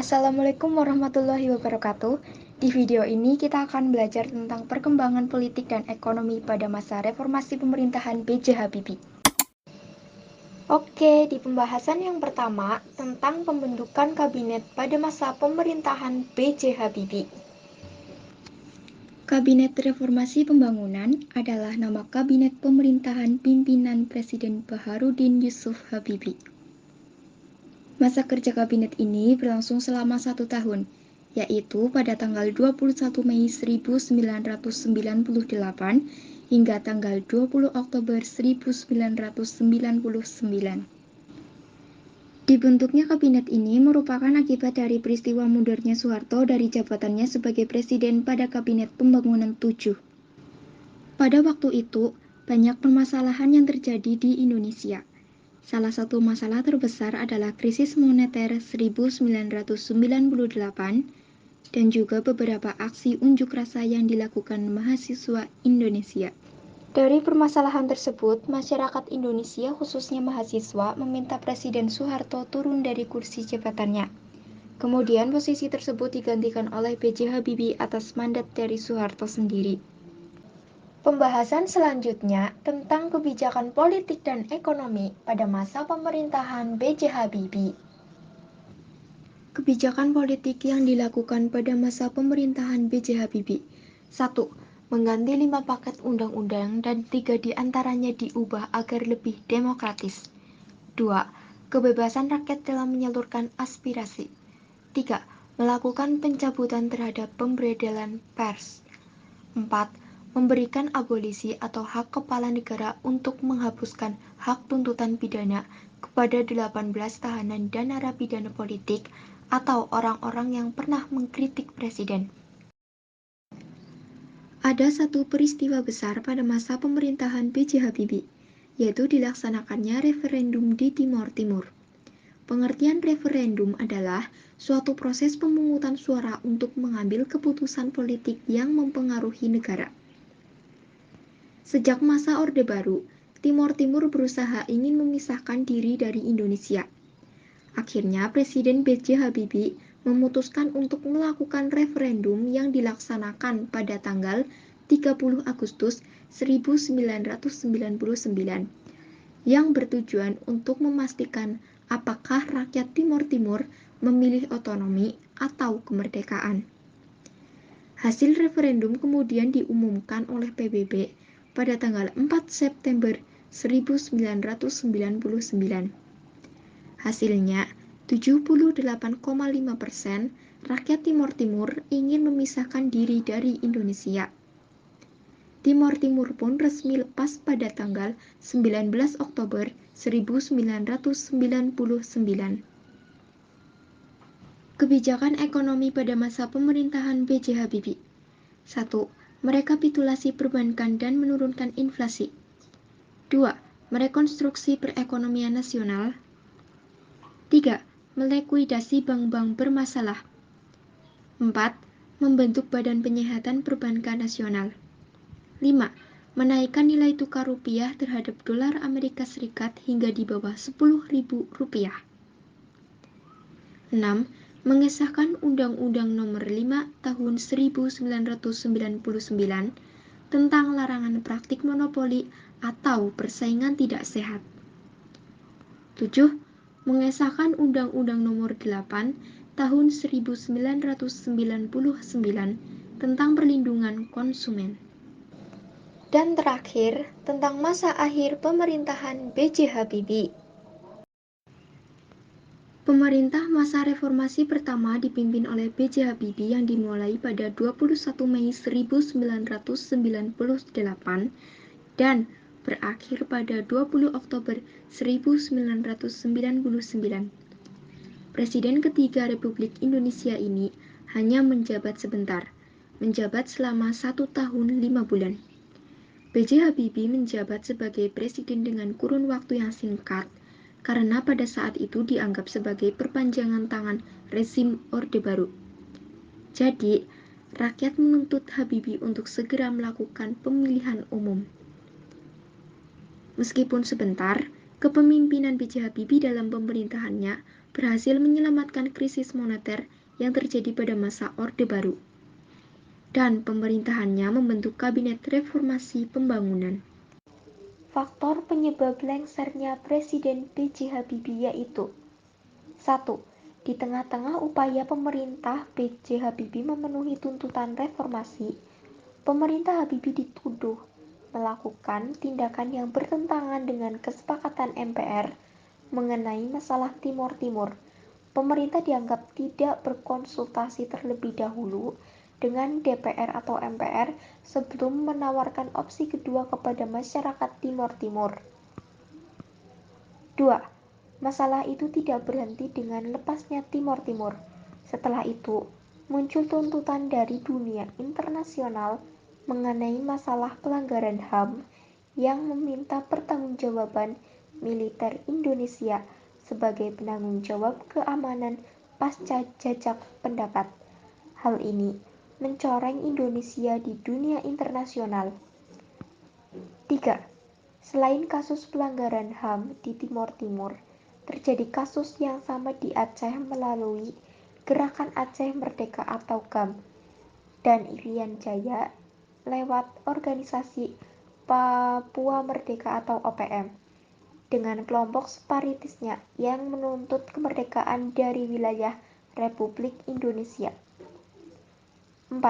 Assalamualaikum warahmatullahi wabarakatuh. Di video ini kita akan belajar tentang perkembangan politik dan ekonomi pada masa reformasi pemerintahan B.J. Habibie. Oke, di pembahasan yang pertama tentang pembentukan kabinet pada masa pemerintahan B.J. Habibie. Kabinet Reformasi Pembangunan adalah nama kabinet pemerintahan pimpinan Presiden Baharudin Yusuf Habibie. Masa kerja kabinet ini berlangsung selama 1 tahun, yaitu pada tanggal 21 Mei 1998 hingga tanggal 20 Oktober 1999. Dibentuknya kabinet ini merupakan akibat dari peristiwa mundurnya Soeharto dari jabatannya sebagai presiden pada Kabinet Pembangunan 7. Pada waktu itu, banyak permasalahan yang terjadi di Indonesia. Salah satu masalah terbesar adalah krisis moneter 1998 dan juga beberapa aksi unjuk rasa yang dilakukan mahasiswa Indonesia. Dari permasalahan tersebut, masyarakat Indonesia khususnya mahasiswa meminta Presiden Soeharto turun dari kursi jabatannya. Kemudian posisi tersebut digantikan oleh B.J. Habibie atas mandat dari Soeharto sendiri. Pembahasan selanjutnya tentang kebijakan politik dan ekonomi pada masa pemerintahan B.J. Habibie. Kebijakan politik yang dilakukan pada masa pemerintahan B.J. Habibie. 1. Mengganti 5 paket undang-undang dan 3 diantaranya diubah agar lebih demokratis. 2. Kebebasan rakyat dalam menyalurkan aspirasi. 3. Melakukan pencabutan terhadap pemberedelan pers. 4. Memberikan abolisi atau hak kepala negara untuk menghapuskan hak tuntutan pidana kepada 18 tahanan dan narapidana politik atau orang-orang yang pernah mengkritik presiden. Ada satu peristiwa besar pada masa pemerintahan B.J. Habibie, yaitu dilaksanakannya referendum di Timor Timur. Pengertian referendum adalah suatu proses pemungutan suara untuk mengambil keputusan politik yang mempengaruhi negara. Sejak masa Orde Baru, Timor Timur berusaha ingin memisahkan diri dari Indonesia. Akhirnya Presiden B.J. Habibie memutuskan untuk melakukan referendum yang dilaksanakan pada tanggal 30 Agustus 1999 yang bertujuan untuk memastikan apakah rakyat Timor Timur memilih otonomi atau kemerdekaan. Hasil referendum kemudian diumumkan oleh PBB pada tanggal 4 September 1999. Hasilnya, 78,5% rakyat Timor Timur ingin memisahkan diri dari Indonesia. Timor Timur pun resmi lepas pada tanggal 19 Oktober 1999. Kebijakan ekonomi pada masa pemerintahan B.J. Habibie. 1. Merekapitulasi perbankan dan menurunkan inflasi. 2. Merekonstruksi perekonomian nasional. 3. Melikuidasi bank-bank bermasalah. 4. Membentuk Badan Penyihatan Perbankan Nasional. 5. Menaikkan nilai tukar rupiah terhadap dolar Amerika Serikat hingga di bawah Rp10.000. 6. Mengesahkan Undang-Undang Nomor 5 Tahun 1999 tentang larangan praktik monopoli atau persaingan tidak sehat. 7. Mengesahkan Undang-Undang Nomor 8 Tahun 1999 tentang perlindungan konsumen. Dan terakhir, tentang masa akhir pemerintahan B.J. Habibie. Pemerintah masa reformasi pertama dipimpin oleh B.J. Habibie yang dimulai pada 21 Mei 1998 dan berakhir pada 20 Oktober 1999. Presiden ketiga Republik Indonesia ini hanya menjabat sebentar, menjabat selama 1 tahun 5 bulan. B.J. Habibie menjabat sebagai presiden dengan kurun waktu yang singkat, karena pada saat itu dianggap sebagai perpanjangan tangan rezim Orde Baru. Jadi, rakyat menuntut Habibie untuk segera melakukan pemilihan umum. Meskipun sebentar, kepemimpinan B.J. Habibie dalam pemerintahannya berhasil menyelamatkan krisis moneter yang terjadi pada masa Orde Baru. Dan pemerintahannya membentuk Kabinet Reformasi Pembangunan. Faktor penyebab lengsernya Presiden B.J. Habibie yaitu 1. Di tengah-tengah upaya pemerintah B.J. Habibie memenuhi tuntutan reformasi, pemerintah Habibie dituduh melakukan tindakan yang bertentangan dengan kesepakatan MPR mengenai masalah Timor Timur. Pemerintah dianggap tidak berkonsultasi terlebih dahulu dengan DPR atau MPR sebelum menawarkan opsi kedua kepada masyarakat Timor Timur. 2. Masalah itu tidak berhenti dengan lepasnya Timor Timur. Setelah itu, muncul tuntutan dari dunia internasional mengenai masalah pelanggaran HAM yang meminta pertanggungjawaban militer Indonesia sebagai penanggung jawab keamanan pasca jajak pendapat. Hal ini mencoreng Indonesia di dunia internasional. 3. Selain kasus pelanggaran HAM di Timor Timur, terjadi kasus yang sama di Aceh melalui Gerakan Aceh Merdeka atau GAM dan Irian Jaya lewat organisasi Papua Merdeka atau OPM dengan kelompok separatisnya yang menuntut kemerdekaan dari wilayah Republik Indonesia. 4.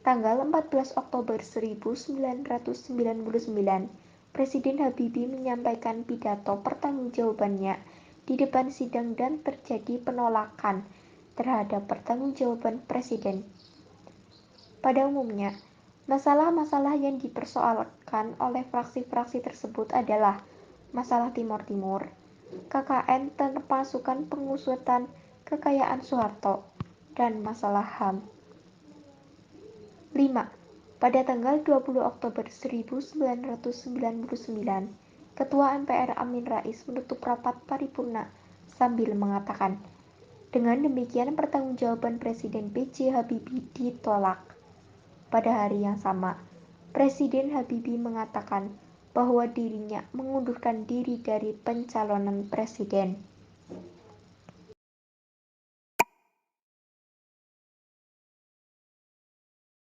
Tanggal 14 Oktober 1999, Presiden Habibie menyampaikan pidato pertanggungjawabannya di depan sidang dan terjadi penolakan terhadap pertanggungjawaban Presiden. Pada umumnya, masalah-masalah yang dipersoalkan oleh fraksi-fraksi tersebut adalah masalah Timor Timur, KKN termasukkan pengusutan kekayaan Soeharto, dan masalah HAM. 5. Pada tanggal 20 Oktober 1999, Ketua MPR Amin Rais menutup rapat paripurna sambil mengatakan, dengan demikian pertanggungjawaban Presiden B.J. Habibie ditolak. Pada hari yang sama, Presiden Habibie mengatakan bahwa dirinya mengundurkan diri dari pencalonan presiden.